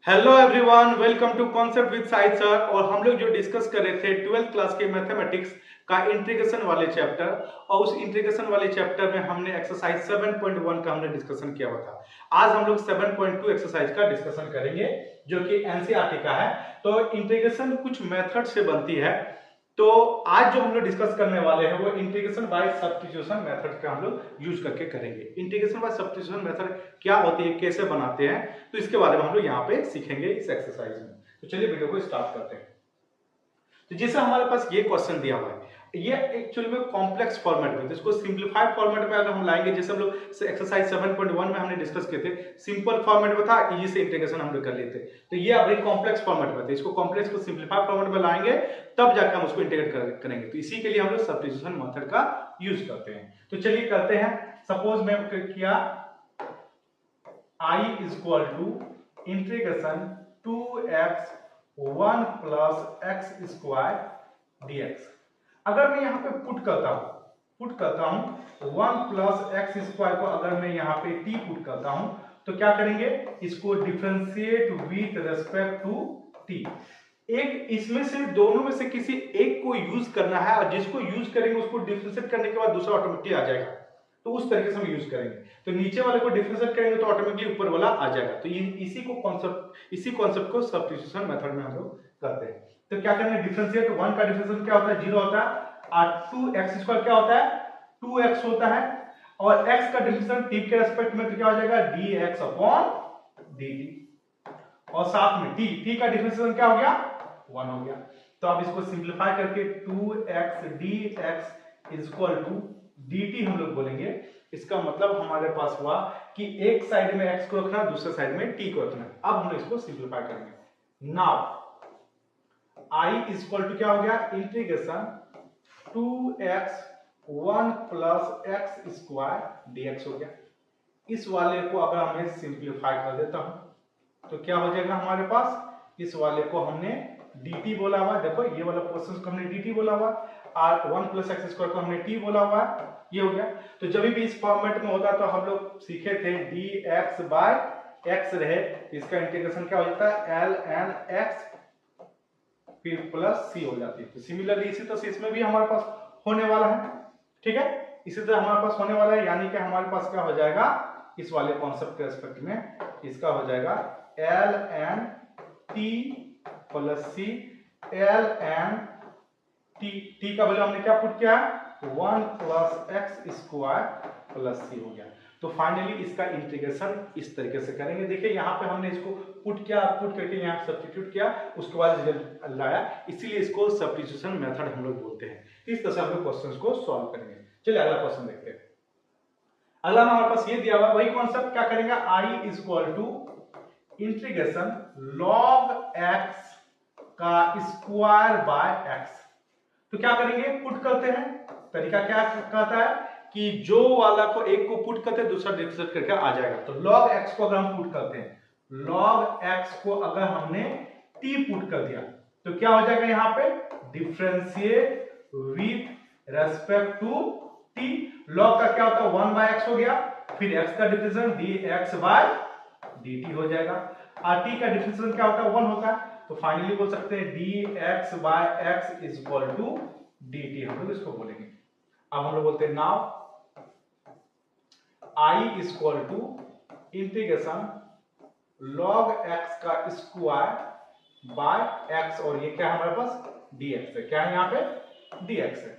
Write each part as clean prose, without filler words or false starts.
Hello everyone, welcome to concept with Saeed sir. और हम लोग जो डिस्कस कर रहे थे 12th क्लास के मैथमेटिक्स का इंटीग्रेशन वाले चैप्टर, और उस इंटीग्रेशन वाले चैप्टर में हमने एक्सरसाइज 7.1 का हमने डिस्कशन किया हुआ था। आज हम लोग 7.2 एक्सरसाइज का डिस्कशन करेंगे जो कि एनसीईआरटी का है। तो इंटीग्रेशन कुछ मेथड से बनती है। तो आज जो हम लोग डिस्कस करने वाले हैं वो इंटीग्रेशन बाय सब्स्टिट्यूशन मेथड का हम लोग यूज करके करेंगे। इंटीग्रेशन बाय सब्स्टिट्यूशन मेथड क्या होती है, कैसे बनाते हैं, तो इसके बारे में हम लोग यहाँ पे सीखेंगे इस एक्सरसाइज में। तो चलिए वीडियो को स्टार्ट करते हैं। तो जैसे हमारे पास ये क्वेश्चन दिया हुआ है, ये एक्चुअली में कॉम्प्लेक्स फॉर्मेट में, तो इसको सिंपलीफाइड फॉर्मेट में अगर हम लाएंगे, जैसे हम लोग एक्सरसाइज 7.1 में हमने डिस्कस किए थे, सिंपल फॉर्मेट में था, इजी से इंटीग्रेशन हम लोग कर लेते। तो ये अभी कॉम्प्लेक्स फॉर्मेट में था, इसको कॉम्प्लेक्स को सिंपलीफाइड फॉर्मेट में लाएंगे तब जाकर हम उसको इंटीग्रेट करेंगे। तो इसी के लिए हम लोग सब्स्टिट्यूशन मेथड का यूज करते हैं। तो चलिए करते हैं। सपोज मैं किया I equal to integration 2x 1 plus x square dx। अगर मैं यहाँ पे पुट करता हूँ 1 प्लस एक्स स्क्वायर को, अगर मैं यहाँ पे t पुट करता हूँ तो क्या करेंगे, इसको differentiate with respect to t। एक इसमें से दोनों में से किसी एक को यूज करना है, और जिसको यूज करेंगे उसको डिफरेंशिएट करने के बाद दूसरा ऑटोमेटिकली आ जाएगा। तो उस तरीके से हम यूज करेंगे। तो नीचे वाले को डिफरेंशिएट करेंगे तो ऑटोमेटिकली ऊपर वाला आ जाएगा। तो ये इसी कॉन्सेप्ट को सब्स्टिट्यूशन मेथड में हम लोग करते हैं। तो क्या करेंगे, डिफरेंशिएट 1 का डिफरेंशिएट क्या होता है, 0 होता है, और 2x स्क्वायर क्या होता है, 2x होता है, और x का डिफरेंशिएट t के रेस्पेक्ट में तो क्या हो जाएगा, dx अपॉन dt। और साथ में t का डिफरेंशिएट क्या हो गया, 1 हो गया। तो अब इसको सिंपलीफाई करके 2x dx equal to dt हम लोग बोलेंगे। इसका मतलब हमारे पास हुआ कि एक साइड में x को रखना, दूसरे साइड में t को रखना। अब हम लोग इसको सिंपलीफाई करेंगे। नाउ I इक्वल टू क्या हो गया, integration 2x 1 plus x square dx हो गया। इस वाले को अगर मैं सिंपलीफाई कर देता हूं तो क्या हो जाएगा हमारे पास, इस वाले को हमने dt बोला हुआ, देखो ये वाला पोर्शन को हमने dt बोला हुआ, और 1 प्लस एक्स स्क्वायर को हमने t बोला हुआ, ये हो गया। तो जब भी इस फॉर्मेट में होता तो हम लोग सीखे थे dx बाय x रहे, इसका इंटीग्रेशन क्या हो जाता है, ln x फिर प्लस c हो जाती है। तो सिमिलरली इसी तरह से इसमें भी हमारे पास होने वाला है, ठीक है, इसी तरह हमारे पास होने वाला है। यानी कि हमारे पास क्या हो जाएगा, इस वाले कॉन्सेप्ट के रेस्पेक्ट में इसका हो जाएगा ln t plus c, ln t का वैल्यू हमने क्या पुट किया, 1 plus x square plus c हो गया। तो फाइनली इसका इंटीग्रेशन इस तरीके से करेंगे। देखिए यहाँ पे हमने इसको पुट करके यहाँ सब्स्टिट्यूट किया, उसके बाद रिजल्ट लाया, इसीलिए इसको सब्स्टिट्यूशन मेथड हम लोग बोलते हैं। इस तरह से हम लोग क्वेश्चंस को सॉल्व करेंगे। चलिए अगला क्वेश्चन देखते हैं। अगला में हमारे पास ये दिया हुआ, वही कॉन्सेप्ट, क्या करेंगे, I equal to integration log x का स्क्वायर बाय x। तो क्या करेंगे, पुट करते हैं। तरीका क्या कहता है कि जो वाला को एक को पुट करते हैं, दूसरा डिफरेंशिएट करके आ जाएगा। तो log x को अगर हम पुट करते हैं, log x को अगर हमने t पुट कर दिया तो क्या हो जाएगा, यहाँ पे differentiate with respect to t। log का क्या होता है, 1 बाय x हो गया, फिर x का डिफरेंशिएट dx बाय dt हो जाएगा, और t का डिफरेंशिएट क्या होता है, 1 होता है। तो फाइनली बोल सकते हैं dx by x equal to dt, हम लोग इसको बोलेंगे। अब हम लोग बोलते हैं now I equal to integration log x का स्क्वायर बाय x, और ये क्या है हमारे पास, dx है। क्या है यहाँ पे, dx है।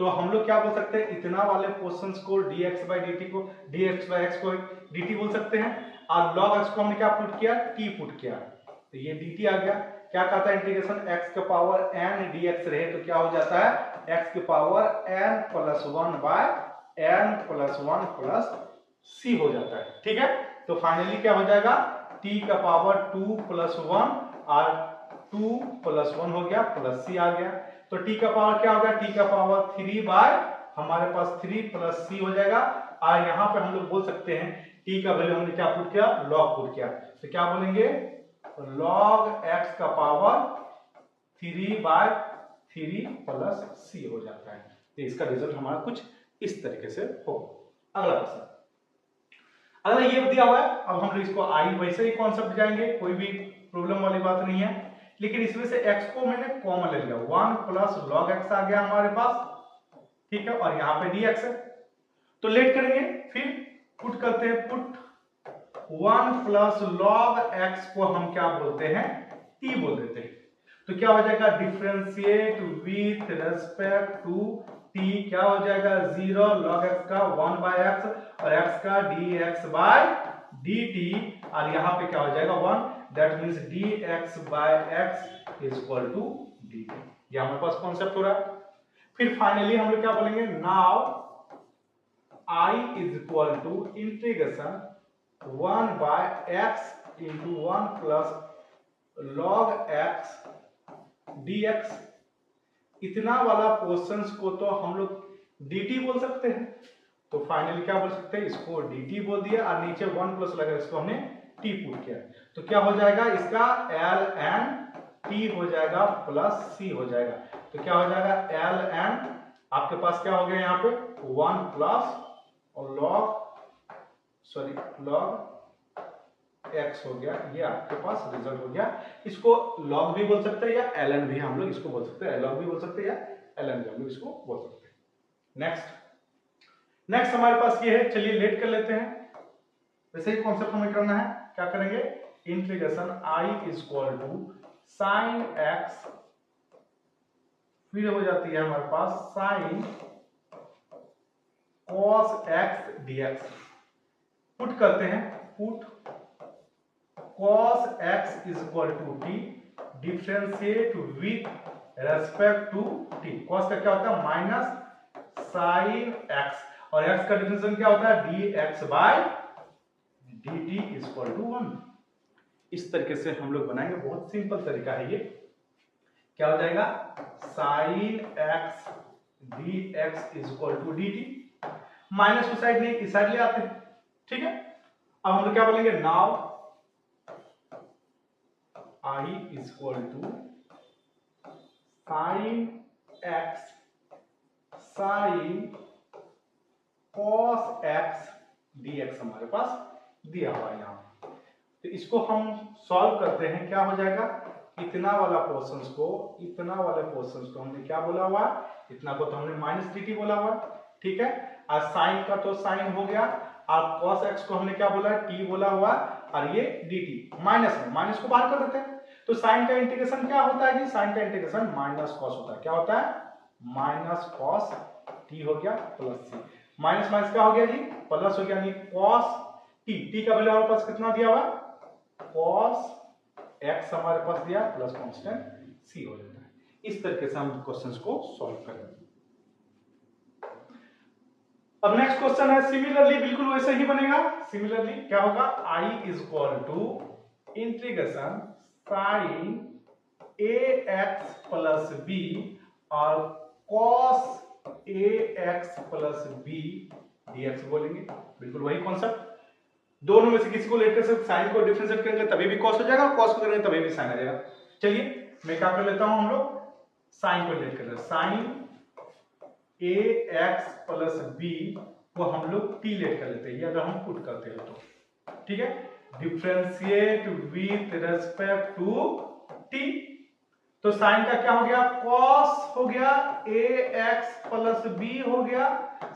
तो हम लोग क्या बोल सकते हैं, इतना वाले पोर्शंस को dx बाय dt को, dx बाय x को dt बोल सकते हैं, और log x को हमने क्या पुट किया, t पुट किया, तो ये dt आ गया। क्या कहता है, इंटीग्रेशन x के पावर n dx रहे तो क्या हो जाता है, x के power n plus 1 by n plus 1 plus c हो जाता है, ठीक है। तो फाइनली क्या हो जाएगा, t का पावर 2 प्लस 1 और 2 प्लस 1 हो गया, प्लस c आ गया। तो t का पावर क्या हो गया, t का पावर 3 बाय हमारे पास 3 प्लस c हो जाएगा। और यहाँ पे हम लोग बोल सकते हैं t का वैल्यू हमने क्या पुट किया, log पुट किया, तो क्या बोलेंगे, log x का पावर 3 बाय 3 प्लस c हो जाता है। तो इसका रिजल्ट हमारा कुछ इस तरीके से हो। अगला क्वेश्चन, अगर ये दिया हुआ है, अब हम लोग इसको आई वैसे ही कॉन्सेप्ट जाएंगे, कोई भी प्रॉब्लम वाली बात नहीं है, लेकिन इसमें से x को मैंने कॉमन ले लिया, 1 प्लस लॉग x आ गया हमारे पास, ठीक है, और यहाँ पे dx है, तो लेट करेंगे, फिर पुट करते हैं, पुट 1 प्लस लॉग x को हम क्या बोलते हैं, t बोल देते हैं, तो क्या हो जाएगा, differentiate with respect to t, क्या हो जाएगा, 0 log x का 1 बाय x और x का dx बाय dt, और यहां पे क्या हो जाएगा 1, that means dx by x is equal to dt। ये हमारे पास कॉन्सेप्ट हो रहा है। फिर फाइनली हम लोग क्या बोलेंगे, now I is equal to integration 1 by x into 1 plus log x dx, इतना वाला पोर्शंस को तो हम लोग dt बोल सकते हैं, तो फाइनली क्या बोल सकते हैं, इसको dt बोल दिया और नीचे 1 प्लस लगा, इसको हमने t पुट किया, तो क्या हो जाएगा, इसका ln t हो जाएगा प्लस c हो जाएगा, तो क्या हो जाएगा, ln आपके पास क्या हो गया यहाँ पे 1 प्लस और log x हो गया, ये आपके पास रिजल्ट हो गया। इसको log भी बोल सकते हैं या ln भी हम लोग इसको बोल सकते हैं, log भी बोल सकते हैं या ln भी हम लोग इसको बोल सकते हैं। नेक्स्ट हमारे पास ये है, चलिए लेट कर लेते हैं, वैसे ही कॉन्सेप्ट हमें करना है, क्या करेंगे, integration i is equal to sin x, फिर हो जाती है हमारे पास sin cos x dx, put करते हैं, put cos x is equal to t, differentiate with respect to t, cos का क्या होता है माइनस sin x, और x का डिफरेंशिएशन क्या होता है dx by dt is equal to 1। इस तरीके से हम लोग बनाएंगे, बहुत सिंपल तरीका है ये, क्या हो जाएगा sin x dx is equal to dt, minus को साइड नहीं इस साइड ले आते हैं, ठीक है। अब हम लोग क्या बोलेंगे, now I is equal to sin x sin cos x dx हमारे पास दिया हुआ है यहाँ, तो इसको हम सॉल्व करते हैं, क्या हो जाएगा, इतना वाला पोर्शंस को हमने क्या बोला हुआ, इतना को तो हमने माइनस dt बोला हुआ, ठीक है, और साइन का तो साइन हो गया, और cos x को हमने क्या बोला, t बोला हुआ, और ये dt, माइनस को बाहर कर देते हैं, तो साइन का इंटीग्रेशन क्या होता है जी, साइन का इंटीग्रेशन माइनस कॉस होता है, क्या होता है माइनस कॉस t हो गया प्लस c, माइनस माइनस क्या हो गया जी, प्लस हो गया, यानी cos t का वैल्यू हमारे पास कितना दिया हुआ, cos x हमारे पास दिया प्लस कांस्टेंट c हो जाता है। इस तरीके से हम क्वेश्चंस को सॉल्व करेंगे। अब नेक्स्ट क्वेश्चन है, सिमिलरली बिल्कुल वैसे ही बनेगा, सिमिलरली क्या होगा, I is equal to integration sin ax plus b और cos ax plus b dx बोलेंगे, बिल्कुल वही कॉन्सेप्ट, दोनों में से किसी को लेकर से साइन को डिफरेंशिएट करेंगे तभी भी cos हो जाएगा, cos को करेंगे तभी भी sin आ जाएगा। चलिए मैं क्या कर लेता हूं, हम लोग साइन को लेट कर लेते हैं, sin ax प्लस b को हम लोग t लेट कर लेते हैं, ये अगर हम पुट करते हैं तो, ठीक है, differentiate with respect to t, तो साइन का क्या हो गया, cos हो गया, ax प्लस b हो गया,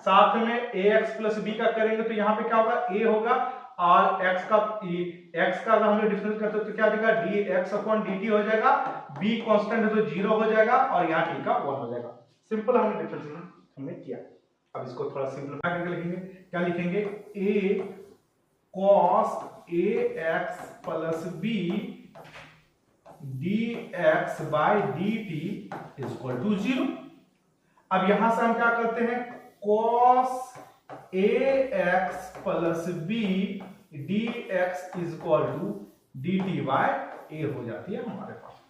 साथ में ax प्लस b का करेंगे तो यहाँ पे क्या होगा, a होगा, और x का अगर हम लोग डिफरेंस करते तो क्या देगा, dx अपॉन dt हो जाएगा, b कांस्टेंट है तो 0 हो जाएगा, और यहाँ t का 1 हो जाएगा, सिंपल हमने डिफरेंशिएशन हमने किया। अब इसको थोड़ा सिंपलीफाई करके लिखेंगे, क्या लिखेंगे, a cos ax plus b dx by dt is equal to 0। अब यहां से हम क्या करते हैं, cos ax plus b dx is equal to dt by a हो जाती है हमारे पास।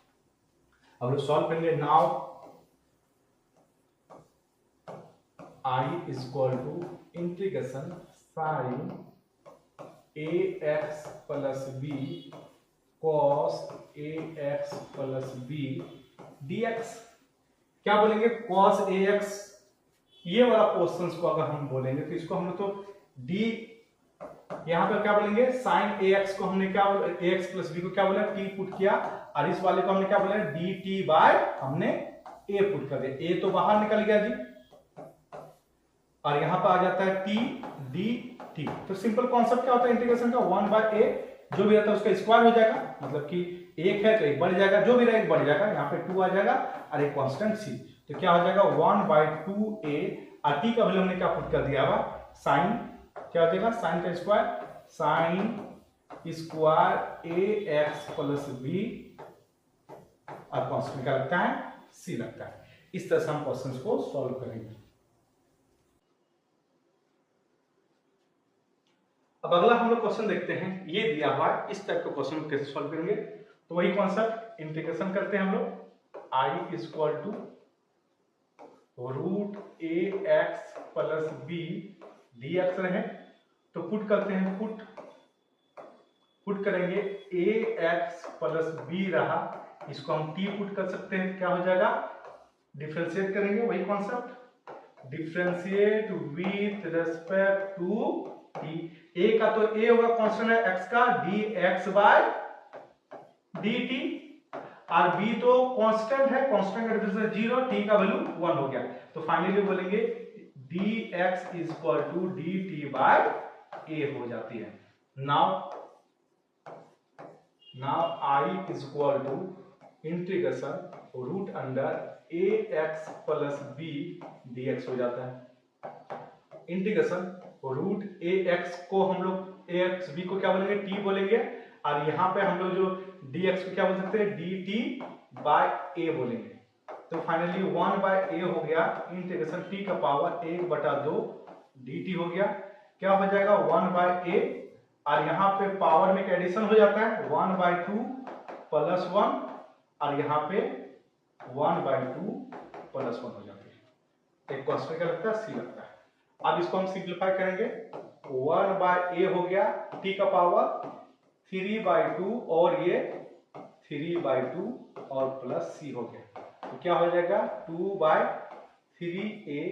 अब लोग सॉल्व करेंगे, now I is equal to integration sin ax plus b cos ax plus b dx, क्या बोलेंगे, cos ax, ये वाला पोर्शन को अगर हम बोलेंगे तो इसको हम तो d यहाँ पे क्या बोलेंगे साइन ax को हमने क्या ax प्लस b को क्या बोला t पुट किया, और इस वाले को हमने क्या बोला dt बाय हमने a पुट कर दिया, a तो बाहर निकल गया जी, और यहाँ पे आ जाता है t dt। तो सिंपल कॉन्सेप्ट क्या होता है इंटीग्रेशन का, 1 बाय a जो भी रहता है उसका स्क्वायर हो जाएगा, मतलब कि एक है तो एक बढ़ जाएगा, जो भी रहेगा एक बढ़ जाएगा, यहाँ पे 2 आ जाएगा और एक कांस्टेंट c, तो क्या हो जाएगा 1 बाय 2a, और t का वैल्यू हमने क्या पुट कर दिया हुआ साइन, क्या हो जाएगा साइन का square, sine square ax plus b, और कांस्टेंट क्या लगता है c लगता है। इस तरह से हम क्वेश्चंस को सॉल्व करेंगे। अब अगला हम लोग क्वेश्चन देखते हैं, ये दिया हुआ है इस टाइप का क्वेश्चन कैसे सॉल्व करेंगे। तो वही कॉन्सेप्ट इंटीग्रेशन करते हैं हम लोग, i equal to root ax plus b dx रहे, तो पुट करते हैं, पुट करेंगे ax प्लस b रहा, इसको हम t पुट कर सकते हैं, क्या हो जाएगा डिफरेंशिएट करेंगे, वही concept differentiate with respect to t, a का तो a होगा कांस्टेंट है x का dx बाय dt, और b तो कांस्टेंट है, कांस्टेंट का डिफरेंस 0, t का वैल्यू 1 हो गया, तो फाइनली बोलेंगे dx equal to dt by a हो जाती है। Now I equal to integration root under ax plus b dx हो जाता है, इंटीग्रेशन रूट ax को हम लोग ax b को क्या बोलेंगे t बोलेंगे, और यहाँ पे हम लोग जो dx को क्या बोल सकते हैं dt बाय a बोलेंगे, तो फाइनली 1 बाय a हो गया, इंटीग्रेशन t का पावर 1/2 dt हो गया, क्या हो जाएगा 1 बाय a, और यहाँ पे पावर में एडिशन हो जाता है 1 बाय 2 प्लस 1, और यहाँ पे 1 बाय 2 प्लस 1 हो जाती है, एक कांस्टेंट का लगता है c लगता है। अब इसको हम सिंप्लीफाई करेंगे, 1 बाय a हो गया, t का पावर 3 बाय 2, और ये 3 बाय 2 और प्लस c हो गया, तो क्या हो जाएगा 2 बाय 3a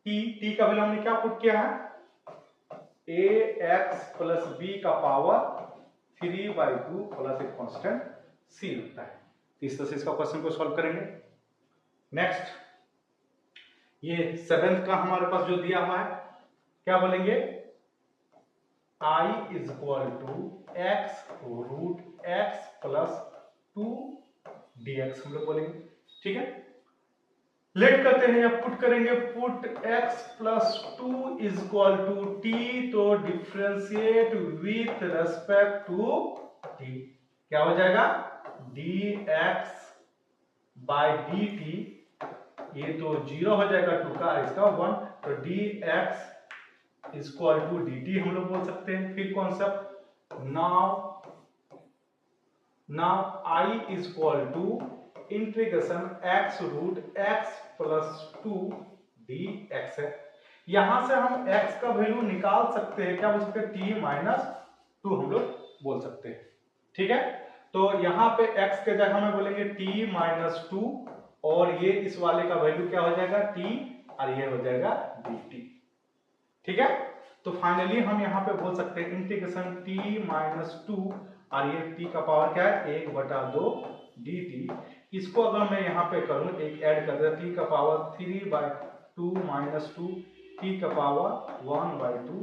t का वैल्यू हमने क्या पुट किया है ax प्लस b का पावर 3 बाय 2 प्लस एक कांस्टेंट c लगता है। इस तरह से इसका क्वेश्चन को सॉल्व करेंगे। नेक्स्ट, ये 7th का हमारे पास जो दिया हुआ है, क्या बोलेंगे i equal to x root x plus 2 dx हम लोग बोलेंगे, ठीक है। लेट करते हैं या पुट करेंगे, put x plus 2 equal to t, तो differentiate with respect to t, क्या हो जाएगा dx बाय dt, ये तो 0 हो जाएगा 2 का, इसका 1, तो dx इक्वल टू dt हम लोग बोल सकते हैं। फिर concept, now I equal to integration x root x plus 2 dx है, यहां से हम x का वैल्यू निकाल सकते हैं, क्या बोल सकते हैं t माइनस 2 हम लोग बोल सकते हैं, ठीक है। तो यहाँ पे x के जगह में बोलेंगे t माइनस 2, और ये इस वाले का वैल्यू क्या हो जाएगा t, और ये हो जाएगा dt, ठीक है। तो फाइनली हम यहाँ पे बोल सकते हैं इंटीग्रेशन t माइनस 2, और ये t का पावर क्या है 1/2 dt, इसको अगर मैं यहाँ पे करूँ एक ऐड कर दे, t का पावर 3 बाय 2 माइनस 2, t का पावर 1 बाय 2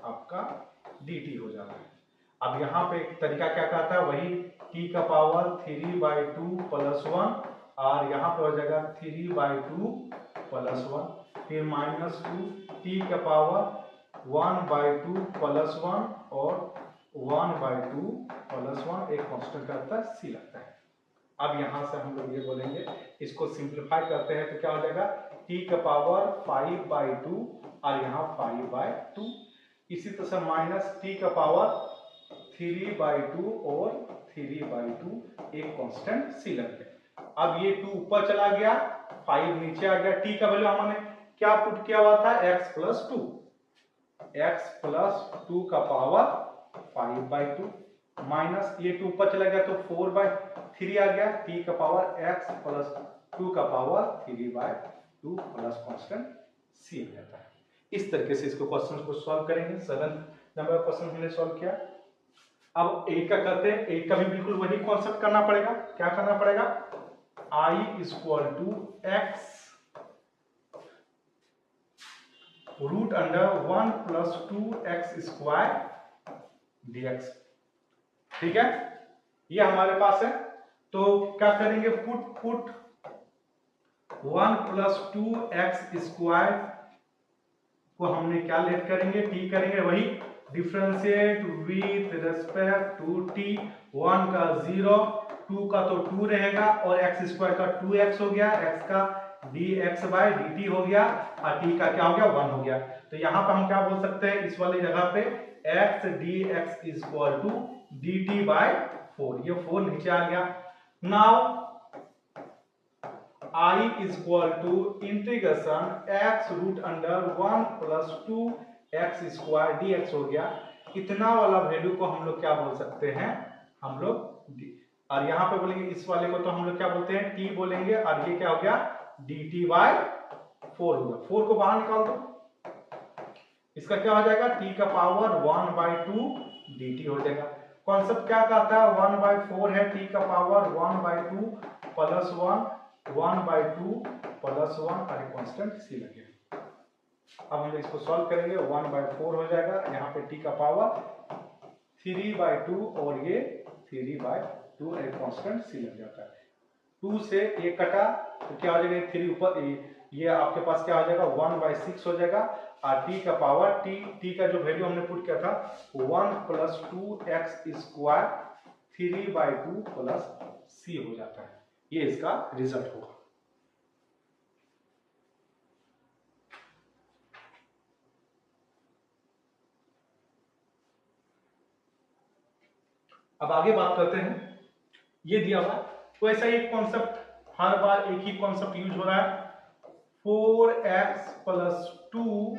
आपका dt हो जाता है। अब यहाँ पे एक तरीका क्या कहता है, वही t का पावर 3 बाय 2 प्लस 1, और यहाँ पे हो जाएगा 3 बाय 2 प्लस 1, फिर माइनस 2, t का पावर 1 बाय 2 प्लस 1, और 1 बाय 2 प्लस 1, एक कांस्टेंट करता है c लगता है। अब यहाँ से हम लोग ये बोलेंगे, इसको सिंप्लीफाई करते हैं तो क्या हो जाएगा t का पावर 5 बाय 2, और यहाँ 5 बाय 2, इसी तरह से माइनस t का पावर 3 बाय 2 और 3 बाय 2, एक कांस्टेंट c लग गया। अब ये 2 ऊपर चला गया, 5 नीचे आ गया, t का वैल्यू हमने क्या पुट किया हुआ था x प्लस 2, x प्लस 2 का पावर 5 बाय 2, माइनस ये 2 ऊपर चला गया तो 4 बाय 3 आ गया, t का पावर x प्लस 2 का power 3 by 2 plus constant c हो जाता है। इस तरीके से इसको क्वेश्चन को सॉल्व करेंगे 7th नंबर ऑफ क्वेश्चन हमने सॉल्व किया। अब एक का करते हैं, एक का भी बिल्कुल वही कॉन्सेप्ट करना पड़ेगा। क्या करना पड़ेगा? I equal to x root under 1 plus 2x square dx। ठीक है, ये हमारे पास है। तो क्या करेंगे? पुट 1 प्लस 2x स्क्वायर को हमने क्या लेट करेंगे? t करेंगे, वही differentiate with respect to t। 1 का 0, 2 का तो 2 रहेगा और x स्क्वायर का 2x हो गया, x का dx बाय dt हो गया और t का क्या हो गया? 1 हो गया। तो यहाँ पे हम क्या बोल सकते हैं इस वाली जगह पे? x dx equal to dt by 4। ये 4 नीचे आ गया। Now I equal to integration x root under 1 plus 2x square dx हो गया। इतना वाला वैल्यू को हम लोग क्या बोल सकते हैं? हम लोग और यहाँ पे बोलेंगे इस वाले को तो हम लोग क्या बोलते हैं? t बोलेंगे। और ये क्या हो गया? dt बाय 4 हो गया। 4 को बाहर निकाल दो, इसका क्या हो जाएगा? t का पावर 1 बाय 2 dt हो जाएगा। कॉन्सेप्ट क्या कहता है? 1 बाय 4 है, t का power 1 by 2 plus 1 by 2 plus 1 और कांस्टेंट c लगे। अब हम इसको सॉल्व करेंगे। 1 बाय 4 हो जाएगा, यहाँ पे t का पावर 3 बाय 2 और ये 3 बाय 2 एक कांस्टेंट c लग जाता है। 2 से ये कटा तो क्या हो जाएगा? 3 ऊपर, ये आपके पास क्या हो जाएगा? 1 बाय 6 हो जाएगा। और t का पावर t का जो वैल्यू हमने पुट किया था 1 plus 2x square 3 by 2 plus c हो जाता है। ये इसका रिजल्ट होगा। अब आगे बात करते हैं। ये दिया हुआ तो ऐसा एक कॉन्सेप्ट हर बार एक ही कॉन्सेप्ट यूज हो रहा है। 4x plus 2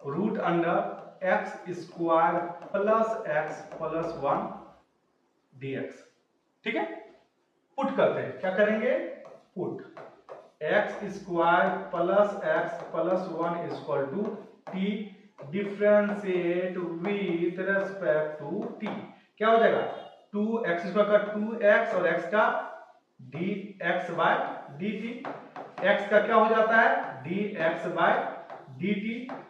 root under x square plus x plus 1 dx। ठीक है, पुट करते हैं। क्या करेंगे? Put x square plus x plus 1 equal to t differentiate with respect to t। क्या हो जाएगा? 2x स्क्वायर का 2x और x का dx बाय dt। x का क्या हो जाता है? dx बाय dt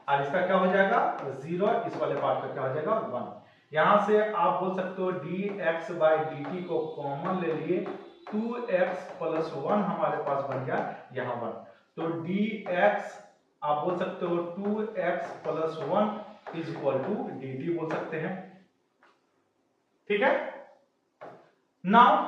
और इसका क्या हो जाएगा? 0। इस वाले पार्ट का क्या हो जाएगा? 1। यहां से आप बोल सकते हो dx बाय dt को कॉमन ले लिए, 2x प्लस 1 हमारे पास बन गया यहाँ 1। तो dx आप बोल सकते हो 2x plus 1 is equal to dt बोल सकते हैं। ठीक है, now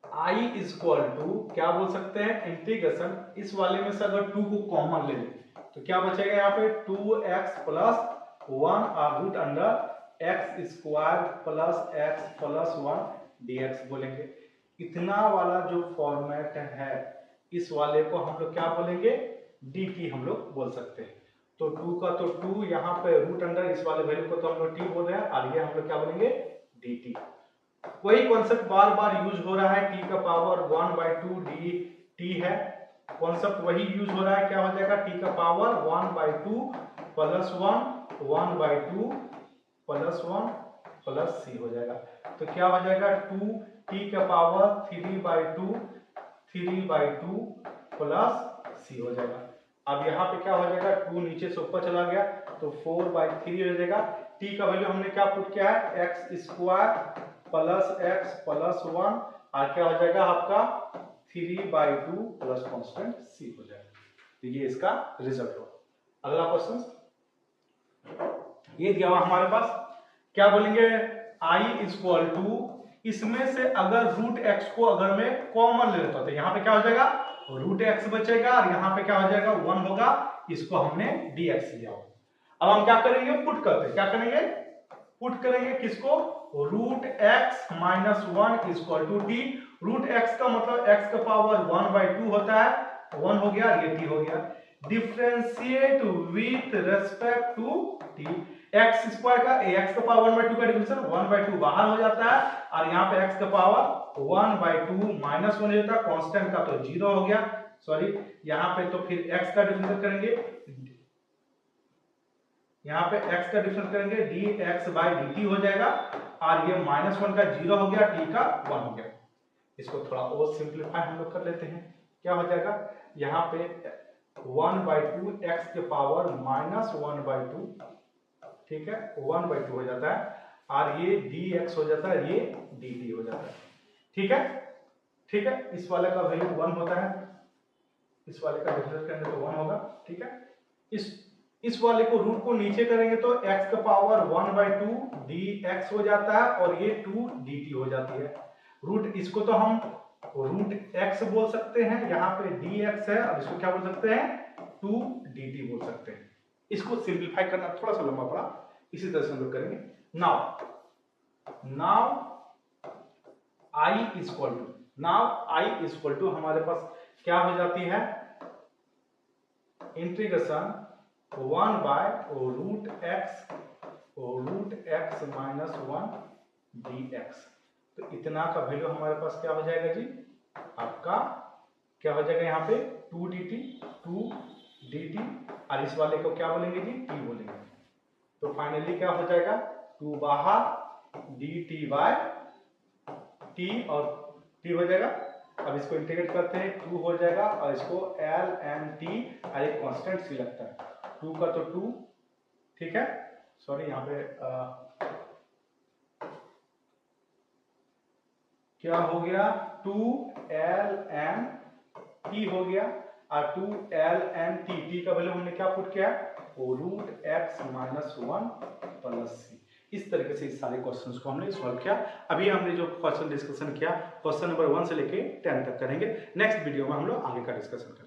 I is equal to क्या बोल सकते हैं? इंटीग्रेशन इस वाले में से अगर 2 को कॉमन ले लें तो क्या बचेगा यहाँ पे? 2x प्लस 1 और root under x square plus x plus 1 dx बोलेंगे। इतना वाला जो फॉर्मेट है इस वाले को हम लोग क्या बोलेंगे? dt हम लोग बोल सकते हैं। तो 2 का तो 2, यहाँ पे रूट अंडर इस वाले वैल्यू को तो हम लोग t बोल रहे हैं और ये हम लोग क्या बोलेंगे? dt। वही कॉन्सेप्ट बार बार यूज हो रहा है। t का पावर 1 बाय 2 dt है, कॉन्सेप्ट वही यूज हो रहा है। क्या हो जाएगा? t का power 1 by 2 plus 1 by 2 plus 1 plus c हो जाएगा। तो क्या हो जाएगा? 2 t का पावर 3 बाय 2 प्लस c हो जाएगा। अब यहाँ पे क्या हो जाएगा? 2 नीचे से ऊपर चला गया तो 4 बाय 3 हो जाएगा। t का वैल्यू हमने क्या पुट किया है? x square plus x plus 1 और क्या हो जाएगा आपका? 3 बाय 2 प्लस कांस्टेंट c हो जाएगा। तो ये इसका रिजल्ट होगा। अगला क्वेश्चन ये दिया हुआ हमारे पास। क्या बोलेंगे? I इक्वल टू इसमें से अगर रूट x को अगर मैं कॉमन ले लेता हूं तो यहाँ पे क्या हो जाएगा? रूट x बचेगा और यहाँ पे क्या हो जाएगा? 1 होगा। इसको हमने dx लिया। अब हम क्या करेंगे? पुट करते हैं। क्या करेंगे? पुट करेंगे किसको? Root x minus 1 equal to t. रूट x का मतलब x का पावर 1 बाय 2 होता है, 1 हो गया, ये t हो गया। Differentiate with respect to t। x square का x का पावर 1 बाय 2 का डिफरेंशियल 1 बाय 2 बाहर हो जाता है और यहाँ पे x का पावर 1 बाय 2 माइनस 1 हो जाता है। कांस्टेंट का तो 0 हो गया। सॉरी, यहाँ पे तो फिर x का डिफरेंशियल करेंगे, यहाँ पे x का डिफरेंशियल करेंगे, dx बाई dt हो जाएगा, और ये -1 का 0 हो गया, t का 1 हो गया। इसको थोड़ा और सिंपलीफाई हम लोग कर लेते हैं। क्या हो जाएगा, यहाँ पे 1/2 x के पावर -1/2, ठीक है, 1/2 हो जाता है, और ये dx हो जाता है, ये dt हो जाता है। ठीक है, ठीक है, इस वाले का वैल्यू 1 होता है, इस वाले का डिफरेंस करेंगे तो 1 होगा। ठीक है, इस वाले को रूट को नीचे करेंगे तो x का पावर 1/2 dx हो जाता है, और ये 2 dt हो जाती है। रूट इसको तो हम रूट x बोल सकते हैं, यहाँ पे dx है, और इसको क्या बोल सकते हैं, 2 dt बोल सकते हैं। इसको सिंपलीफाई करना थोड़ा सा लंबा पड़ा, इसी तरह से हम लोग करेंगे। नाउ i इक्वल टू हमारे पास क्या हो जाती है, इंटीग्रेशन 1/√x माइनस 1 dx। तो इतना का वैल्यू हमारे पास क्या हो जाएगा जी, आपका क्या हो जाएगा, यहाँ पे 2 dt, और इस वाले को क्या बोलेंगे जी, t बोलेंगे। तो फाइनली क्या हो जाएगा, 2 बाहर dt बाय t, और t हो जाएगा। अब इसको इंटीग्रेट करते हैं, 2 हो जाएगा, और इसको l n t, और एक कांस्टेंट सी लगता है, 2 का तो 2, ठीक है, सॉरी यहाँ पे क्या हो गया, 2l n t हो गया, और 2l n t का वैल्यू हमने क्या पुट किया, √x माइनस 1 प्लस c। इस तरीके से इस सारे क्वेश्चंस को हमने सॉल्व किया। अभी हमने जो क्वेश्चन डिस्कशन किया, क्वेश्चन नंबर 1 से लेके 10 तक करेंगे। नेक्स्ट वीडियो में हम लोग आगे का डिस्कशन करेंगे।